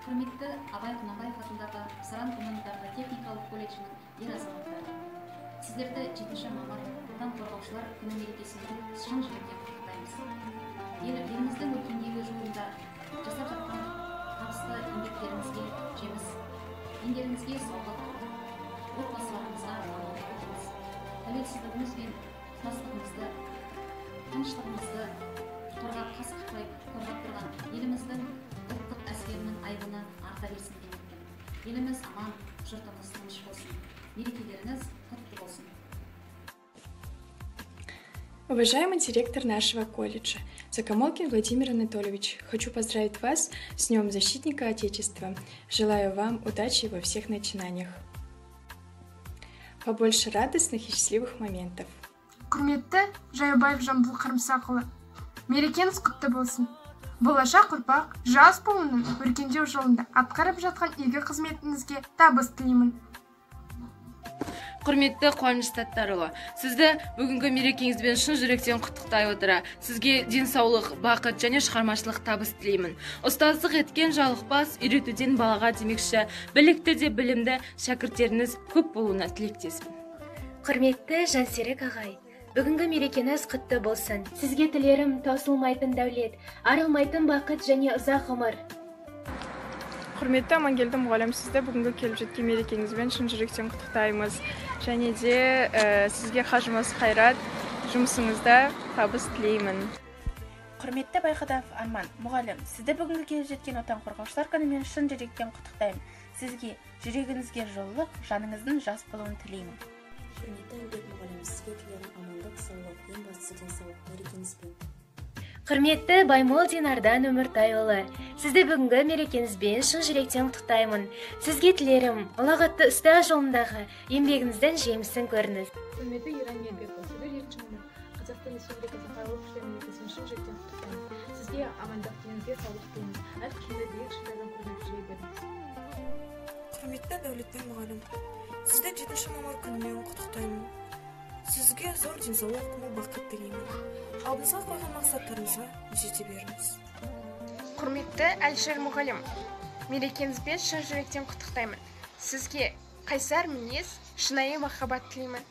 Құрметті Абай Құнанбаев атындағы Саран гуманитарлы техникалық колледжінің ер азаматтары, сіздерді 7 мамыр отан қорғаушылар күні мерекесінде шын жүректен құттықтаймыз. Еліміздің өркендеуі жолында жасап жатқан табысты еңбектеріңізге жеміс, еңбегіңізге саулық, отбасыларыңызға амандық тілейміз. Тәуелсіздігіміз бен тұтастығымызды, тыныштығымызды қорғап тұрған еліміздің ұлттық әскерінің айбыны арта берсін делінген. Еліміз аман, жұртымыз тыныш болсын. Мерекелеріңіз құтты болсын. Уважаемый директор нашего колледжа, Закамолкин Владимир Анатольевич, хочу поздравить вас с Днем Защитника Отечества. Желаю вам удачи во всех начинаниях. Побольше радостных и счастливых моментов. Құрметті Жайбаев Жамбыл Қарымсақұлы, мерекеңіз құтты болсын. Болашақ ұрпақ жас буынның өркендеу жолында атқарып жатқан игі қызметіңізге табыс тілеймін. Құрметті Қуаныш Таттарұлы, сізді бүгінгі мерекеңізбен шын жүректен құттықтай отыра, сізге денсаулық, бақыт және шығармашылық табыс тілеймін. Ұстаздық еткен жалықпас, үйретуден балаға демекші, білікті де білімді шәкірттеріңіз көп болуына тілектеспін. Құрметті Жансерік ағай, бүгінгі мерекеңіз құтты болсын. Сізге тілерім таусылмайтын дәулет, арылмайтын бақыт және ұзақ ғұмыр. Құрметті Амангелді мұғалім, сізді бүгінгі келіп жеткен мерекеңізбен шын жүректен құттықтаймыз. Және де сізге қажымыз қайрат, жұмысыңызда табыс тілеймін. Құрметті Байқадав Арман мұғалім, сізді бүгінгі келіп жеткен отан қорғаушылар күнімен шын жүректен құттықтаймын. Сізге жүрегіңізге жылылық, жаныңыздың жас болуын тілеймін. Құрметті Әлбек мұғалім, сізге тілерім амандық, саулық, ең бастысы денсаулық, мерекеңізбен. Құрметті Баймолдин Ардан Өміртайұлы, сізді бүгінгі мерекеңізбен шын жүректен құттықтаймын. Сізге тілерім ұлағатты ұста жолындағы еңбегіңіздің жемісін көріңіз. Құрметті Иран Елбеков, сізді 7 мамыр Қазақстан Республикасы Қарулы күштер мерекесімен шын жүректен құттықтаймын. Сізге амандық, деніңізге саулық тілеймін. Әрқашанда биік шыңдардан көрініп жүре беріңіз. Құрметті Дәулетбек мұғалім, сізді 7 мамыр күнімен құттықтаймын. Сізге зор денсаулық, мол бақыт тілеймін. Алдыңызға қойған мақсаттарыңызға жете беріңіз. Құрметті Әлшер мұғалім, мерекеңізбен шын жүректен құттықтаймын. Сізге қайсар мінез, шынайы махаббат тілеймін.